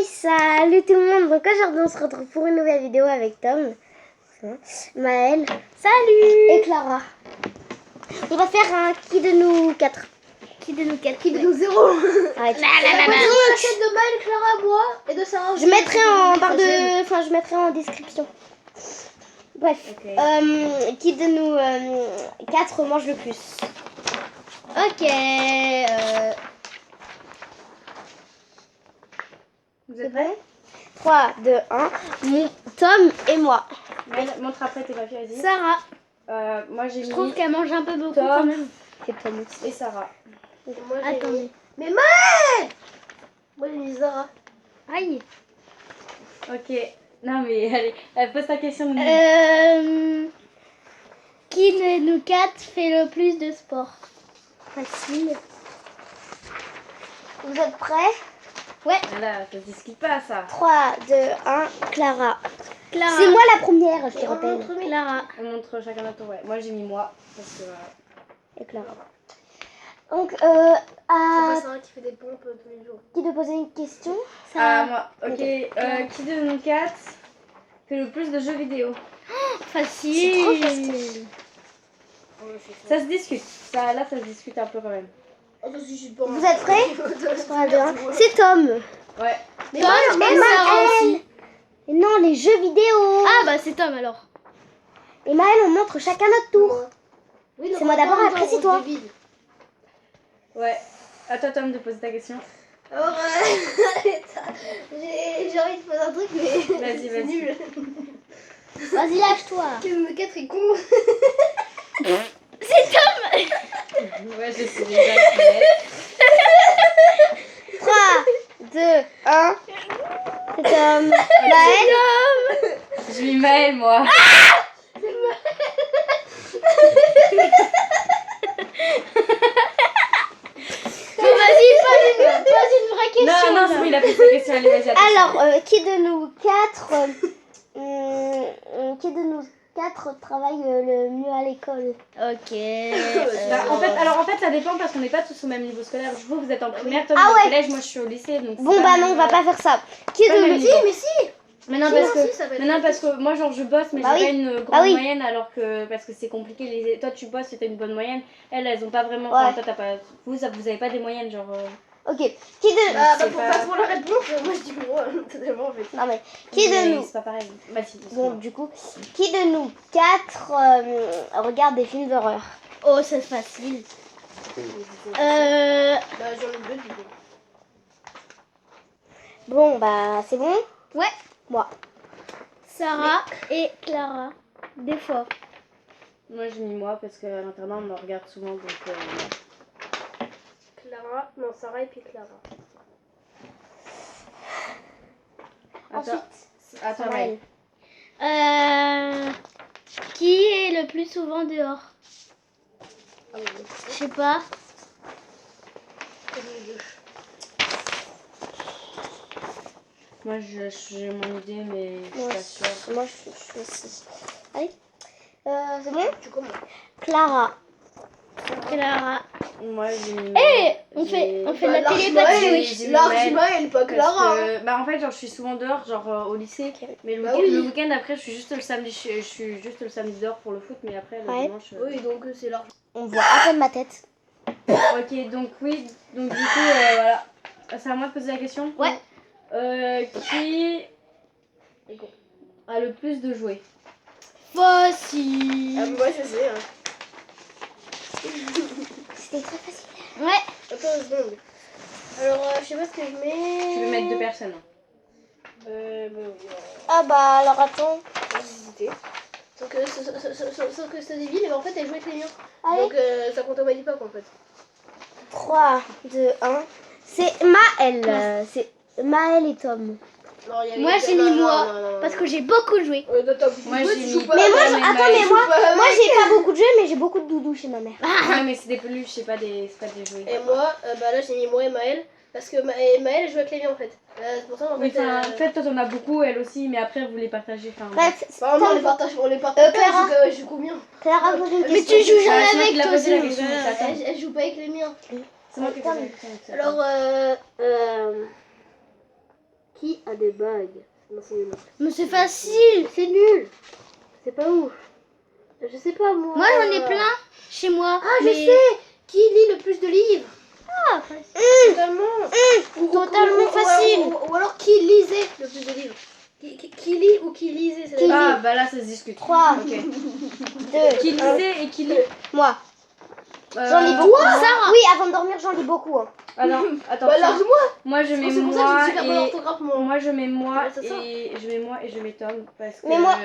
Salut tout le monde. Donc aujourd'hui on se retrouve pour une nouvelle vidéo avec Tom, Maëlle, salut, et Clara. On va faire un qui de nous 4. Qui de nous 4? Qui de nous 0. Arrête. La chaîne de Maëlle, Clara, moi et de Sarah. Je mettrai en barre de... Enfin je mettrai en description. Bref, Okay. Qui de nous 4 mange le plus? Ok. Vous êtes prêts? 3, 2, 1. Tom et moi. Montre après tes papiers, vas-y. Sarah. Moi j'ai Je mis trouve qu'elle mange un peu beaucoup Tom quand même. C'est Tom aussi. et Sarah. Moi, attendez. Mais Maëlle! Moi j'ai mis Sarah. Aïe. Ok. Non mais allez, pose ta question. Qui de nous 4 fait le plus de sport? Facile. Vous êtes prêts? Ouais. Voilà, ça se discute pas ça. 3, 2, 1. Clara. Clara. C'est moi la première, je te rappelle. Clara. On montre chacun notre tour. Ouais. Moi j'ai mis moi parce que voilà. Et Clara. Donc, C'est à Sarah qui fait des pompes tous les jours. qui de poser une question? Moi. Ok. Qui de nous 4 fait le plus de jeux vidéo? Facile. C'est trop facile. Ça se discute. Là ça se discute un peu quand même. Vous êtes prêts? 3, 2, 1. C'est Tom. Ouais. Mais Tom moi, et Sarah aussi. Maëlle. Et non, les jeux vidéo. Ah bah c'est Tom alors. Et Maëlle, on montre chacun notre tour. Oui, C'est moi d'abord, après c'est toi. Ouais. À toi Tom de poser ta question. Alors, j'ai envie de poser un truc, mais Vas-y, c'est vas-y. nul. Vas-y, lâche-toi. Que me 4 est con. Ouais, je sais déjà qui est. 3, 2, 1. C'est Tom. Maëlle. Je mis Maëlle moi. Bon, vas-y, pose une vraie question. Non, c'est bon, il a fait sa question. Allez, vas-y, attends. Alors, qui de nous 4 qui de nous 4 travaille le mieux à l'école? Bah, en fait, ça dépend parce qu'on n'est pas tous au même niveau scolaire. Vous êtes en primaire, toi, Ah tu es ouais. au collège, moi, je suis au lycée. Donc Bon, bah non, on va pas faire ça. Qui Pas de le nous... même niveau. mais si. Mais non, Si, parce non, que, si, ça va être mais non, parce que moi, genre, je bosse, mais Bah j'ai oui. pas une grande Bah oui. moyenne, alors que parce que c'est compliqué. Toi, tu bosses, c'était une bonne moyenne. Elles ont pas vraiment. Ouais. Enfin, toi, t'as pas. Vous avez pas des moyennes, genre. Ok. Qui de... Bah, c'est pour, pas- pour la réponse, moi je dis moi, totalement en fait. Non mais... Qui mais de nous... C'est pas pareil. Vas-y. Bon, du coup, qui de nous 4 regarde des films d'horreur? Oh, c'est facile. Euh... Bah, j'en ai deux du coup. Bon, bah, c'est bon? Ouais. Moi. Sarah et Clara. Des fois. Moi, j'ai mis moi parce qu'à l'internat, on me regarde souvent, donc. Clara, non, Sarah et puis Clara. Ensuite, Attends, Maëlle. Qui est le plus souvent dehors? Je sais pas. Moi, j'ai mon idée, mais je suis Moi, pas sûre. moi, je suis aussi. Allez. C'est bon? Tu commences. Clara. Clara. Moi, j'ai mis. On fait de Bah, la télépathie. j'ai mis Large Maëlle, Maëlle, pas parce Clara. que- bah, en fait, genre, je suis souvent dehors, genre au lycée. Mais Bah oui. le week-end après, je suis juste le samedi. Je suis juste le samedi dehors pour le foot, mais après le Ouais. dimanche. Oui, donc c'est large. On voit à peine ma tête. Ok, donc oui, donc du coup, voilà. C'est à moi de poser la question. Ouais. Qui a le plus de jouets? Facile. Ah, Moi je sais. Hein. C'était très facile. Ouais. Attends une seconde. Alors, je sais pas ce que je mets. Tu peux mettre 2 personnes. Ah bah alors attends. Hésiter. Sauf que c'est débile, mais en fait elle jouait avec les miens. Allez. Donc ça compte au pas quoi en fait. 3, 2, 1. C'est Maëlle. C'est Maëlle et Tom. Non, il y avait Moi, j'ai mis moi, parce que j'ai beaucoup joué. Moi, j'ai mis- Mais moi, mais attends, mais moi j'ai pas beaucoup de jeux, mais j'ai beaucoup de doudous chez ma mère. Ouais, mais c'est des peluches, c'est pas des jouets. Et moi, bah là j'ai mis moi et Maëlle. Parce que Maëlle joue avec les miens en fait. C'est pour ça en Oui, fait. enfin, en fait, toi t'en as beaucoup, elle aussi, mais après vous les partagez. Enfin, Bref, Enfin, non, on les partage pas. Clara. Je joue combien Clara, pose une Mais question. tu joues jamais c'est moi qui avec l'a toi posé la aussi. question, ça attend. Elle joue pas avec les miens. C'est moi qui ai posé la question. Alors, qui Ah, des bagues. Non, c'est nul. Mais c'est facile. C'est nul. C'est pas ouf. Je sais pas, moi. Moi, j'en ai plein chez moi. Ah, je mais- sais. Qui lit le plus de livres? Ah, facile. Totalement. Totalement facile. Ou alors qui lisait le plus de livres? Qui lit ou qui lisait? C'est la Ah, bah là, ça se discute. 3, Ok. 2, Qui lisait et qui lit Moi, j'en lis beaucoup. Sarah. Oui, avant de dormir, j'en lis beaucoup. Hein. Ah non, attends. Bah, large-moi. Moi, je mets C'est pour ça que moi j'ai super bonne et... orthographe, moi. Moi je mets moi Ouais, c'est ça. et je mets moi et je mets Tom parce que Mais moi-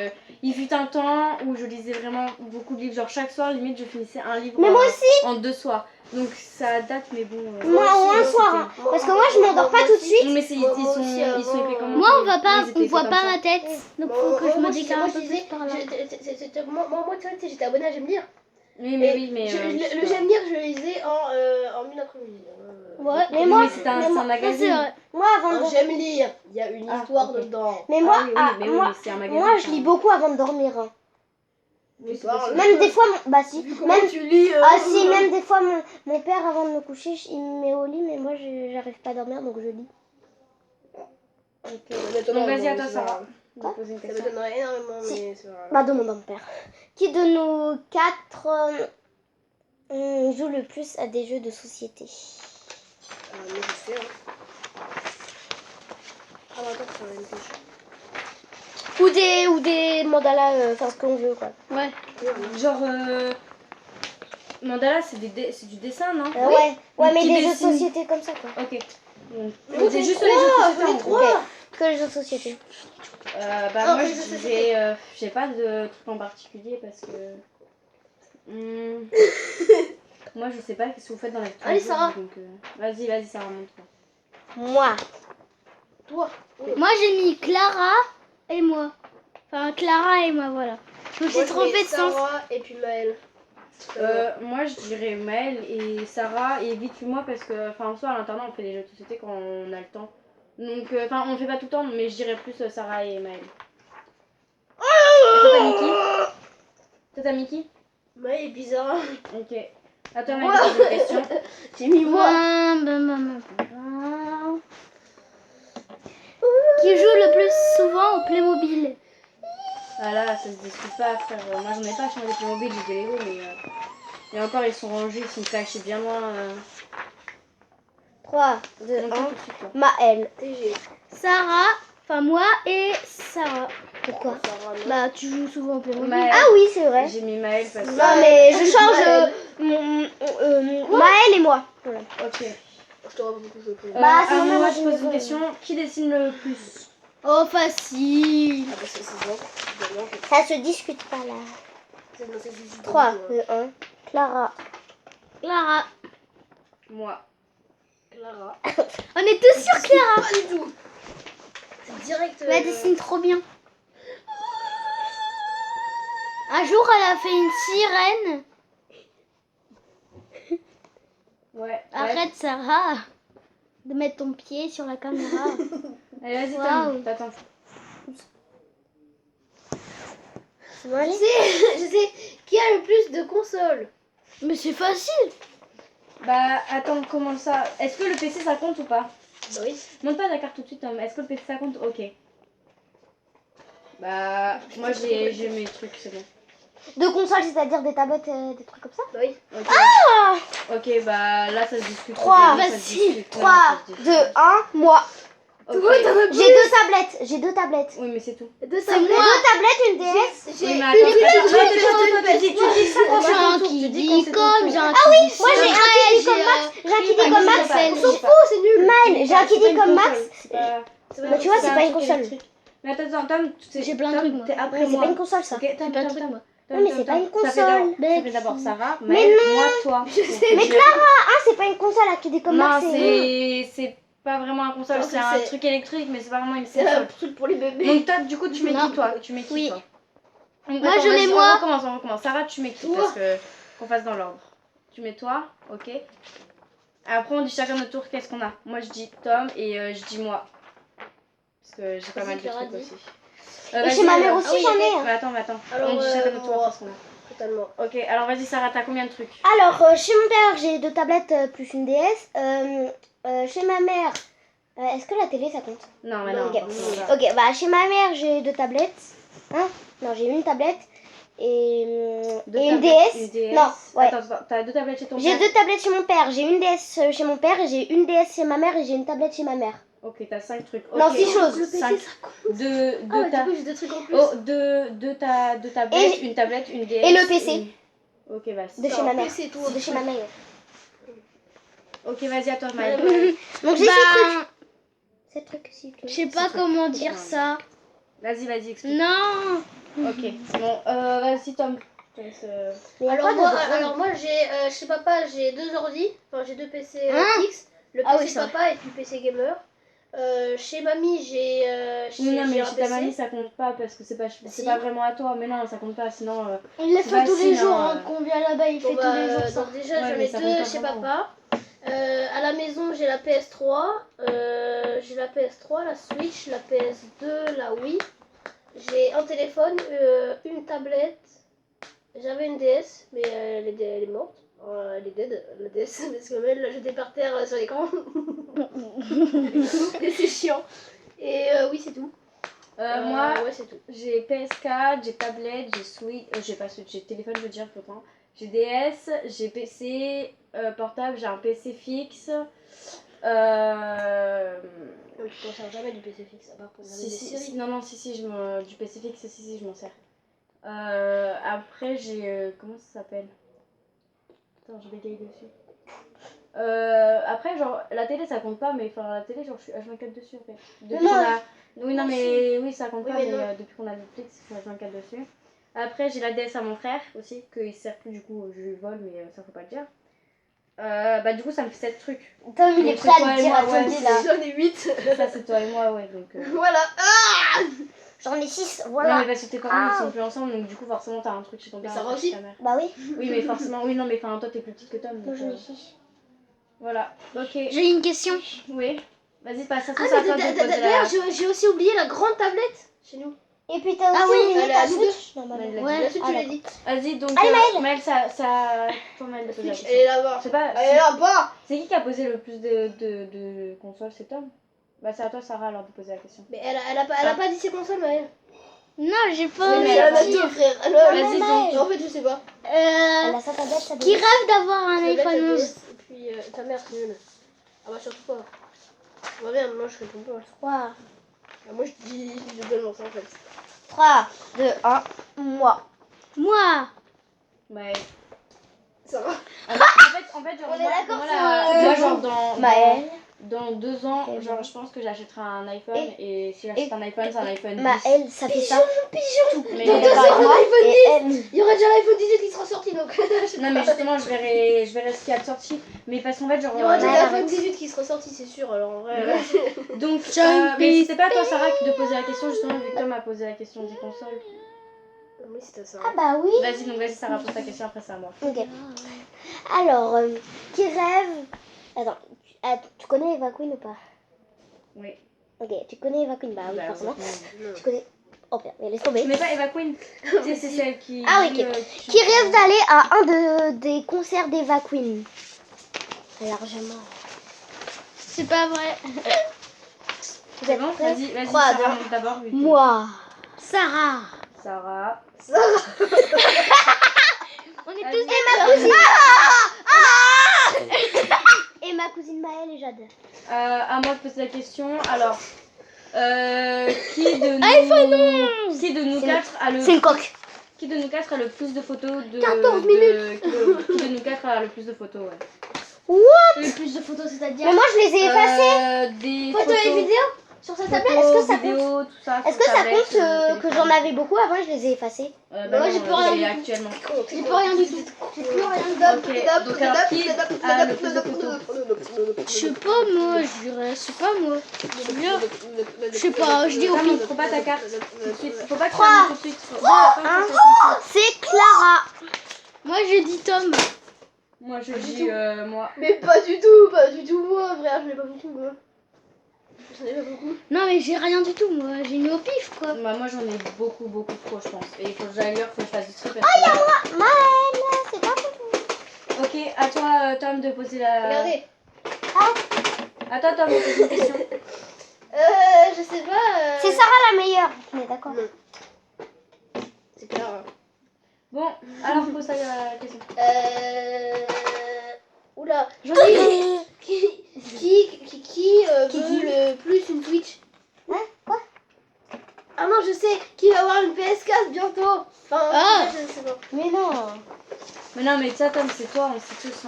il fut un temps où je lisais vraiment beaucoup de livres, genre chaque soir limite je finissais un livre Mais moi aussi. en 2 soirs. Donc ça date mais bon. Moi, en un c'était- soir. Hein. Parce que moi, je m'endors pas tout de suite. Mais c'est ils Moi sont aussi, ils sont avant, épais comme Moi, on va pas, Ils étaient on voit comme pas ça. ma tête. Donc, faut que je me déclare un peu plus disais, par là. moi, tu sais, j'étais abonnée à J'aime lire. Oui mais Et oui mais le je sais J'aime lire, je le lisais en une après-midi. Ouais, mais pas. moi, Oui, c'était un, mais c'est moi- un Ça, c'est magazine. vrai. moi, avant de Un dormir. J'aime lire, il y a une Ah, histoire ok. dedans. Mais moi, Ah oui, moi, mais c'est un magazine. moi, je ça. lis beaucoup avant de dormir. Hein. Oui, c'est Parle. possible. Même des fois, bah si. Vu comment Même, tu lis. ah si, même des fois, mon père, avant de me coucher, il me met au lit, mais moi, j'arrive pas à dormir, donc je lis. Donc vas-y à toi ça Sarah. Je vais Quoi poser une Ça question. m'étonnerait énormément, Si. mais c'est pas grave. Bah, demande à mon père. Qui de nous 4 joue le plus à des jeux de société? Moi, je sais. Hein. Ah, bah, attends, ça va une question. Ou des mandalas, enfin ce qu'on veut, quoi. Ouais. Genre mandala c'est c'est du dessin non? Ouais, mais Qui des jeux de dessine. société comme ça, quoi. Ok. Donc, Mais c'est vous juste êtes les jeux de trois, société. vous en êtes gros. trois. Que les jeux de société. Bah Ah, moi les je jeux de dirais j'ai pas de truc en particulier parce que moi je sais pas qu'est-ce que vous faites dans la vie. Allez, Sarah. Donc vas-y Sarah montre. Moi. Toi. Moi, j'ai mis Clara et moi. Enfin, Clara et moi, voilà. Je me suis Moi, je trompée mets de sens. Sarah et puis Maëlle. Moi je dirais Maëlle et Sarah et vite moi parce que enfin en soi à l'internat on fait des jeux de société quand on a le temps. Donc enfin on le fait pas tout le temps mais je dirais plus Sarah et Maëlle. Toi t'as mis qui? Toi t'as mis qui? Maëlle et puis Sarah. Ok. À toi Maëlle, pose une question. J'ai mis moi. Qui joue le plus souvent au Playmobil? Ah là, ça se discute pas, frère. Moi, j'en ai pas chez moi des Playmobil, j'ai des Lego, mais... Et encore, ils sont rangés, ils sont cachés bien loin. 3, 2, Donc, 1. tout de suite, là. Maëlle. TG. Sarah, enfin moi et Sarah. Pourquoi? Sarah, non. Bah, tu joues souvent au Playmobil. Maëlle. Ah oui, c'est vrai. J'ai mis Maëlle parce que... Non, mais je change Maëlle. Maëlle et moi. Voilà. Ok. Je te vois beaucoup jouer. Bah, c'est à mon moi, maman je qui pose me une dit. question. Qui dessine le plus? Oh, facile. Ah, bah, c'est bon. Évidemment, Ça se discute pas là. c'est 18. 3, 2, 1. Clara. Clara. Moi. Clara. On est tous sur Clara. Pas du tout. C'est direct. Elle dessine trop bien. Un jour, elle a fait une sirène. Ouais. Arrête, Sarah, de mettre ton pied sur la caméra. Allez, vas-y, Waouh. t'attends. Je sais qui a le plus de consoles. Mais c'est facile. Bah, attends, comment ça? Est-ce que le PC ça compte ou pas? Bah oui. Monte pas la carte tout de suite, est-ce que le PC ça compte? Ok. Bah, moi j'ai mes trucs, c'est bon. De console, c'est-à-dire des tablettes, des trucs comme ça. Bah oui. Ok. Ah, Ok, bah là ça se discute. 3, Ok, là, ça se discute. 3, Non, ça se 2, discute. 1. Moi. Ok. Toi, t'en as J'ai deux tablettes. J'ai deux tablettes. Oui, mais c'est tout. Deux C'est moi. Deux tablettes, une DS. Oui, mais attends, tu dis ça quand J'ai c'est un ton tour. qui Tu dis dit quand c'est ton comme, tour. j'ai un Ah oui, qui dit moi j'ai un secret, qui dit comme j'ai, Max. J'ai un qui dit Oui, comme mais Max. c'est pas- On c'est s'en pas- fout, c'est nul. Maëlle, j'ai un qui dit comme Max. C'est pas- Bah, tu vois, c'est pas une un truc console. électrique. Mais attends, Tom, J'ai plein de trucs, moi. T'es après Ouais, c'est moi. pas une console ça. Ok, J'ai Tom, plein de Tom, trucs, Tom. moi. Tom, Non, mais Tom, c'est pas Tom. une Ça fait console. d'abord- Ça fait d'abord Sarah, Mais Maëlle, non. moi, toi. Mais Clara, ah, c'est pas une console là qui dit comme Non, Max. c'est pas vraiment un console, Non, c'est un c'est- truc électrique, mais c'est pas vraiment une C'est un console. truc pour les bébés. Donc toi, du coup, tu mets Non. qui toi? Tu mets qui Oui. toi? Donc, Moi, attends, je mets vas-y, moi. On recommence. Sarah, tu mets qui? Toi. Parce que qu'on fasse dans l'ordre. Tu mets toi, ok. Après, on dit chacun notre tour qu'est-ce qu'on a. Moi, je dis Tom et je dis moi. Parce que j'ai pas Vas-y, mal de Clara, trucs dis. aussi. Et Vas-y, chez ma mère alors. aussi Ah oui, j'en ai. Mais attends. Alors, on dit chacun notre tour moi. qu'est-ce qu'on a. Totalement. Ok, alors vas-y Sarah, t'as combien de trucs? Alors, chez mon père, j'ai deux tablettes plus une DS. Chez ma mère, Est-ce que la télé ça compte? Non, mais non. Ok. forcément pas. Ok, bah chez ma mère j'ai 2 tablettes. Hein? Non, j'ai une tablette et Deux une tablettes, DS. une DS. Non, ouais. Attends, t'as 2 tablettes chez ton J'ai père? 2 tablettes chez mon père. J'ai une DS chez mon père et j'ai une DS chez ma mère et j'ai une tablette chez ma mère. Ok, t'as 5 trucs. Non, Ok. 6 choses. Le PC, 5. ça compte. De Ah, bah, ta... du coup, j'ai 2 trucs en plus. Oh, deux tablettes, une tablette, une DS. Et le PC. Ok, vas-y. De chez ma mère. PC, tout. C'est de chez ma mère. Ok, vas-y, à toi, Maëlle. Donc j'ai 6 trucs. 7 trucs si tu veux. Je sais pas comment dire ça. Vas-y, explique. Non. Ok, bon, vas-y, Tom. Je te laisse, Mais y a Alors pas de moi, drôle. j'ai chez papa, j'ai 2 ordi. Enfin, j'ai 2 PC Hein fixes. Le Ah PC oui, ça. papa et puis le PC gamer. Chez mamie, j'ai Non, mais j'ai un chez ta PC. mamie, ça compte pas parce que c'est Si. pas vraiment à toi. Mais non, ça compte pas, sinon... Il le C'est fait tous les facile, jours. hein. Hein, qu'on vient là-bas, il Bon, fait bah, tous les jours ça. donc déjà, Ouais, j'en mais ai ça 2 compte pas chez vraiment. papa. À la maison, j'ai la PS3. J'ai la PS3, la Switch, la PS2, la Wii. J'ai un téléphone, une tablette. J'avais une DS, mais elle est morte. Elle est dead, la DS, parce que elle l'a jetée par terre sur l'écran. Et c'est chiant. Et oui, c'est tout. Moi, ouais, c'est tout. j'ai PS4, j'ai tablette, j'ai Switch... j'ai pas Switch, j'ai téléphone, je veux dire, pourtant. J'ai DS, j'ai PC portable, j'ai un PC fixe. Oui, tu t'en sers jamais du PC fixe, à part pour regarder des séries. Non, si, du PC fixe, si, je m'en sers. Après, j'ai... comment ça s'appelle? Attends, je bégaye dessus. Après, genre, la télé, ça compte pas, mais enfin, la télé, genre, je suis H24 dessus, en fait. Depuis Moi, qu'on a... Oui, non, mais... Oui, ça compte Oui, pas, mais mais non. depuis qu'on a Netflix, je suis H24 dessus. Après, j'ai la DS à mon frère, aussi, qu'il sert plus, du coup, je lui vole, mais ça, faut pas le dire. Bah, du coup, ça me fait 7 trucs. Tom il est Donc, prêt c'est à toi le et dire moi, à ouais, Tony là. J'en ai 8. Ça, c'est toi et moi, ouais, donc... Voilà. Ah, J'en ai 6, Non, voilà. mais parce que tes parents, ils sont plus ensemble, donc du coup, forcément, t'as un truc chez ton Mais père, ça un va truc chez aussi. ta mère. Bah oui. Oui, mais forcément, oui, non, mais enfin, toi, t'es plus petite que Tom, Moi donc... j'en ai 6. Voilà, ok. J'ai une question. Oui. Vas-y, passe à Ah, toi, à toi mais de poser d'ailleurs, la... j'ai aussi oublié la grande tablette chez nous. Et puis t'as aussi Ah oui, oublié elle est ta à nous deux. Switch. Non, Ouais. maman. La suite, Ah, tu l'as d'accord. dit. Vas-y, donc... Allez, Maëlle. Maëlle, ça... Toi, Maëlle, de poser la Elle question. est là-bas. Je sais pas, Elle est là-bas. c'est qui a posé le plus de consoles? C'est Tom? Bah, c'est à toi, Sarah, alors, de poser la question. Mais elle a pas dit ses consoles, Maëlle. Non, j'ai Oui, pas. mais Mais elle a elle pas a dit. dit, frère. Vas-y, Maëlle. donc. En fait, je sais pas. Elle a sa tablette, sa Qui DS. rêve d'avoir un Tablette, iPhone la 11? DS, et puis ta mère, c'est nul. Ah bah, surtout pas. Bah, bien, moi, je réponds pas. 3, Ah, moi, je dis globalement ça, en fait. 3, 2, 1, moi. Moi. Maëlle. Ça va. En fait, genre, On est moi, d'accord moi, sur, genre, dans... Maëlle. Dans 2 ans, Ok, genre, bon. je pense que j'achèterai un iPhone et si j'achète un iPhone, c'est un iPhone 10. Maëlle, ça fait ça. Pigeon. Mais Dans il y 2 a ans, pas- on moi a l'iPhone et 10. elle. Il y aura déjà l'iPhone 18 qui sera sorti, donc. Non, mais justement, je verrai ce qu'il y a de sorti. Mais parce qu'en fait, genre... Il y aura déjà Maëlle, l'iPhone arrête. 18 qui sera sorti, c'est sûr. Alors, en vrai. Donc, John mais c'était pas toi, Sarah, de poser la question, justement, vu que Tom a posé la question des consoles. Oui, c'était ça. Ah bah oui. Vas-y, Sarah, pose ta question, après c'est à moi. Ok. Alors, qui rêve... Attends, tu connais Eva Queen ou pas? Oui. Ok, tu connais Eva Queen? Bah oui, Bah, forcément. ouais. Tu connais... Oh putain, mais laisse Tu tomber. connais pas Eva Queen? Tu sais, c'est celle qui... Ah, dit, ok. Qui rêve d'aller à un des concerts d'Eva Queen? Largement. C'est pas vrai. Vous C'est êtes bon? prêts? Vas-y, 3, Sarah, 2, 1. monte d'abord. vu que- Moi. Sarah. Sarah. On est Vas-y. tous Et ma cousine. Et ma cousine Maëlle et Jade. À moi de poser la question. Alors, qui de nous C'est- quatre a le... C'est une coque. Qui de nous quatre a le plus de photos de... 14 minutes. Qui de nous quatre a le plus de photos, ouais. le plus de photos, c'est-à-dire. Mais moi je les ai effacées. Des Photos et vidéos sur sa tablette. Est-ce que ça compte? vidéos, tout ça. Est-ce que ça compte que j'en avais beaucoup avant et je les ai effacées? Bah moi, non, j'ai plus rien c'est du actuellement. J'ai plus rien du tout. J'ai plus rien du tout. Ok, donc alors qui a le plus de photos? Je sais pas, moi, je dirais. C'est pas moi. Je sais pas, je dis au Ça pif. montre pas ta carte tout de suite. Faut pas que 3, ça monte tout de suite. 3, 1. C'est Clara. Moi, je dis Tom. Moi je Pas du dis tout. moi. Mais pas du tout, moi, frère, je n'ai pas beaucoup, moi. J'en ai pas beaucoup. Non, mais j'ai rien du tout, moi. J'ai mis au pif, quoi. Bah, moi j'en ai beaucoup trop je pense. Et il faut que j'aille lire, faut que je fasse du tri parce que... Maëlle, c'est pas pour Ok, à toi Tom de poser la... Regardez. À toi Tom de poser une question. C'est Sarah la meilleure. On est d'accord. Non. C'est Clara. Bon, alors pose la question. Oula. J'en ai une. Qui veut le plus une Switch? Hein? Quoi? Ah non, je sais. Qui va avoir une PS4 bientôt? Enfin, Ah. je sais pas. Mais non. Mais non, mais ça, Tom, c'est toi, on sait tous.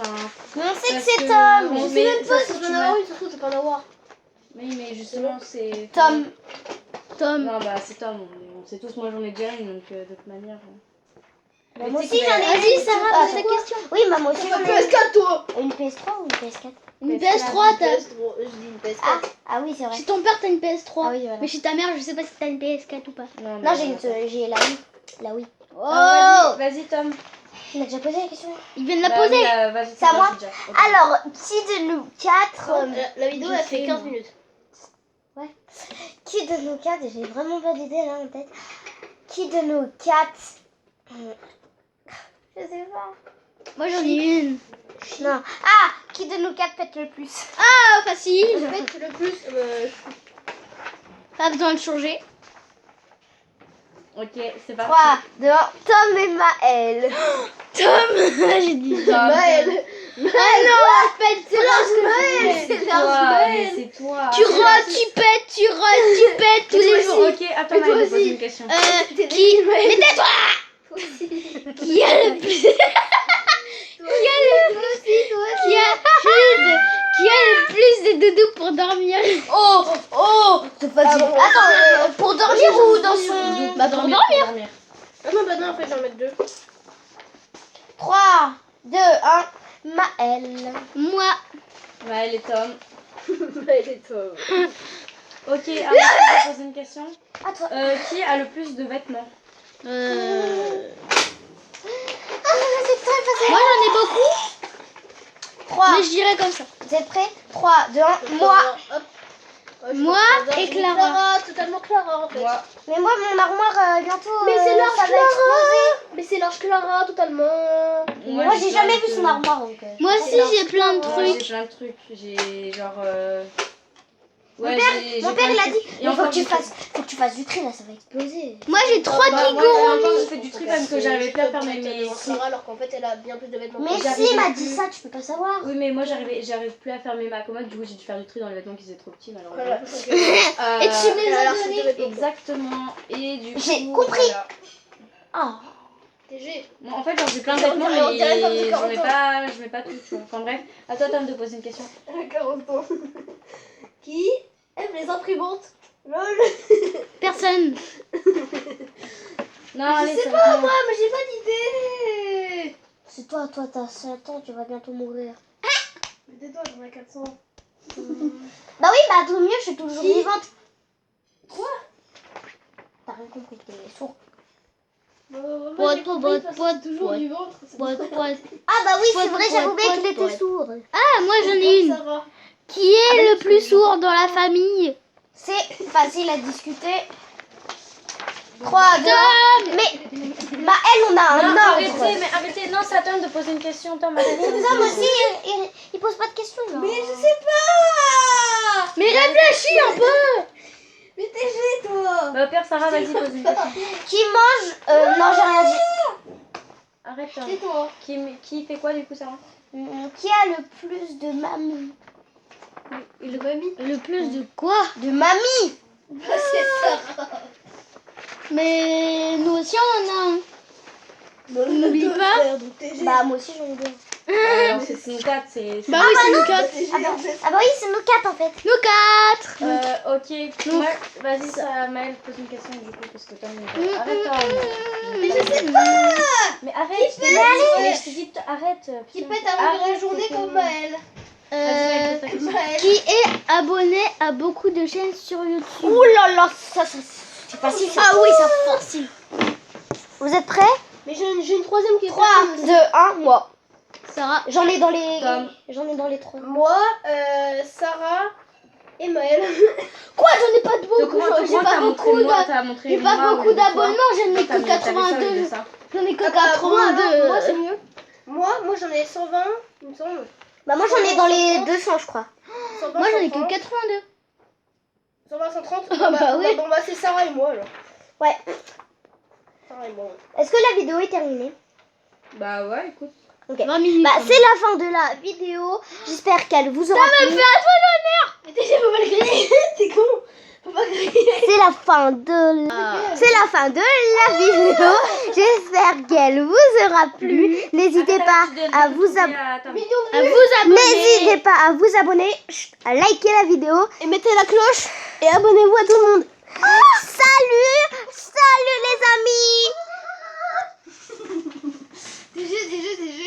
Mais on sait Parce que c'est que- Tom. on- Je mais sais même ça pas se si trouve, je tu vais en avoir m'as- une, ça se trouve, je vais pas en avoir. Oui, mais justement, c'est. Tom. Tom. Non, bah, c'est Tom, on sait tous, moi j'en ai déjà une, donc de toute manière. Bah, Mais moi tu aussi sais j'en ai que- Vas-y, une. Sarah, Ah, pose ta c'est quoi? question. Oui, moi aussi T'as j'en pas ai une. PS4 toi? Une PS3 ou une PS4? Une PS4, PS3, t'as. PS3, je dis une PS4. Ah oui, c'est vrai. Chez ton père, t'as une PS3. Ah oui, voilà. Mais chez ta mère, je sais pas si t'as une PS4 ou pas. Non, Non, j'ai la Wii. La Wii. Oh, Vas-y, Tom. On a déjà posé la question. il vient de la Bah poser. oui, vas-y, C'est à vas-y, moi. déjà. Ok. Alors, qui de nous quatre La vidéo je elle fait sais, 15 moi. minutes. Qui de nous quatre, j'ai vraiment pas d'idée là en tête. Qui de nous quatre Je sais pas. Moi, j'en ai une. Non. Ah, qui de nous quatre pète le plus? Ah, facile. Je pète le plus. Pas besoin de changer. Ok, c'est parti. 3, 2, 1. Tom et Maël. Tom. J'ai dit. Tom. Maël. Ah non, pète, c'est Maël. C'est Toi, Lars mais Maël. c'est toi. Tu rotes, tu pètes, tu rotes, tu pètes tous les jours. Ok, attends, Mais toi Maëlle, pose aussi. une question. Qui Mais tais-toi. Qui a le plus Qui a le plus de doudou pour dormir? Oh, c'est facile. bon. Attends, pour dormir ou dans son... Bah, pour dormir. Ah non, bah non, en fait, j'en mets deux. 3, 2, 1. Maël. Moi. Maëlle et Tom. Maël et toi. Ok, alors je vais poser une question. À toi. Qui a le plus de vêtements? Ah, c'est très facile. Moi, j'en ai beaucoup. 3. Mais je dirais comme ça. Vous êtes prêts? 3, 2, 1. Moi. Hop. Moi et Clara. Clara, totalement Clara en fait. Moi. Mais moi, mon armoire, bientôt, Mais c'est large ça va Clara. exploser. Mais c'est large Clara, totalement. Moi, j'ai jamais vu plein son de- armoire. Donc, Moi aussi, j'ai plein de Moi, trucs. j'ai plein de trucs. J'ai genre. Mon Ouais, père, j'ai mon plein père, de il a trucs. dit, Et il faut encore que tu du fasses, du tri, là, ça va exploser. Moi, j'ai 3 Bah, moi, kigurumi. encore, je fais du tri parce que j'arrivais plus à faire mes. Clara alors qu'en fait elle a bien plus de vêtements. Mais que si, il m'a dit ça, tu peux pas savoir. Oui, mais moi j'arrive plus à faire mes commode, du coup j'ai dû faire du tri dans les vêtements qui étaient trop petits malheureusement. Voilà. Et tu me les as Alors, donnés. c'est de Exactement. Et du coup. J'ai compris. voilà. Ah. TG. Bon, en fait, genre, j'ai plein de On vêtements, dirait- on dirait comme de mais 40 je mets pas tout, tu vois. Enfin bref, à toi, Tom, de poser une question. 40 ans. Qui aime les imprimantes? Lol. Personne. Non, allez, Je sais c'est pas bon. moi, mais j'ai pas d'idée. C'est toi, t'as 100 ans, tu vas bientôt mourir. Mais tais-toi, j'en ai 400. Bah oui, bah tout mieux, je suis toujours Qui vivante. Quoi? T'as rien compris, t'es sourd. Toujours pote. du ventre. Ah bah oui, c'est Pote, vrai, j'avais pote, oublié qu'il pote, était sourd. Ah, moi, j'en ai une. Qui est le plus sourd dans la famille? C'est facile à discuter. 3, 2, 1. Mais bah elle, on a Non, un arrêtez, ordre. mais arrêtez. Non, c'est à Tom de poser une question, Tom, arrêtez. Tom aussi, il pose pas de questions. là. Mais je sais pas. Mais réfléchis un peu. Mais TG toi. Bah, Père Sarah, vas-y, pose une question. Qui mange non, j'ai rien dit. Arrête, Tom. Et toi? Qui fait quoi du coup, Sarah? Qui a le plus de mamie? Le mamie. Le plus de quoi? De mamie. C'est Sarah. Mais nous aussi, on en a un. N'oublie Deux pas. frères, donc TG. Bah moi aussi j'en ai deux. Alors, c'est nous 4, c'est. Bah oui, c'est nous 4. TG, Ah bah, en fait. ah bah oui, c'est nous quatre en fait. Nous 4. Ok, moi, vas-y, ça, Maëlle, pose une question du coup, parce que Tom. Arrête, Tom. Mais je sais pas. Mais arrête, pète mais je te dis, arrête. Qui putain. pète à longueur de Arrête, journée c'est comme tout. Maëlle. Vas-y, Maëlle, pose ta question. Maëlle. Qui est abonné à beaucoup de chaînes sur YouTube? Ouh là là, ça c'est facile. Ah oui, c'est facile. Vous êtes prêts? Mais j'ai une troisième qui est 3, 2, 1, moi. Sarah. J'en ai dans les. Tom. J'en ai dans les 3. Moi, Sarah et Maëlle. Quoi? J'en ai pas de Donc, beaucoup. J'ai moi, pas t'as montré beaucoup moi, de. t'as montré J'ai moi, pas ou beaucoup toi. d'abonnements, j'en ai T'as que mis- t'avais ça au lieu 82. de ça. J'en ai que Ah bah, 82. moi c'est mieux. Moi j'en ai 120, il me semble. Bah moi j'en ai dans les 200 je crois. 120, Moi, j'en ai 130, que 82. 120, 130. Ah bah oui. Bon, bah, c'est Sarah et moi alors. Ouais. Sarah et moi. Est-ce que la vidéo est terminée? Bah ouais, écoute. Ok. 20 minutes. Bah, quand c'est la fin de la vidéo. J'espère qu'elle vous aura plu. Mais déjà, faut pas le griller. T'es con. Faut pas griller. C'est la fin de la vidéo. J'espère qu'elle vous aura plu. N'hésitez pas à vous abonner. À vous abonner. N'hésitez pas à vous abonner, à liker la vidéo et mettez la cloche et abonnez-vous à tout le monde. Salut les amis. C'est juste.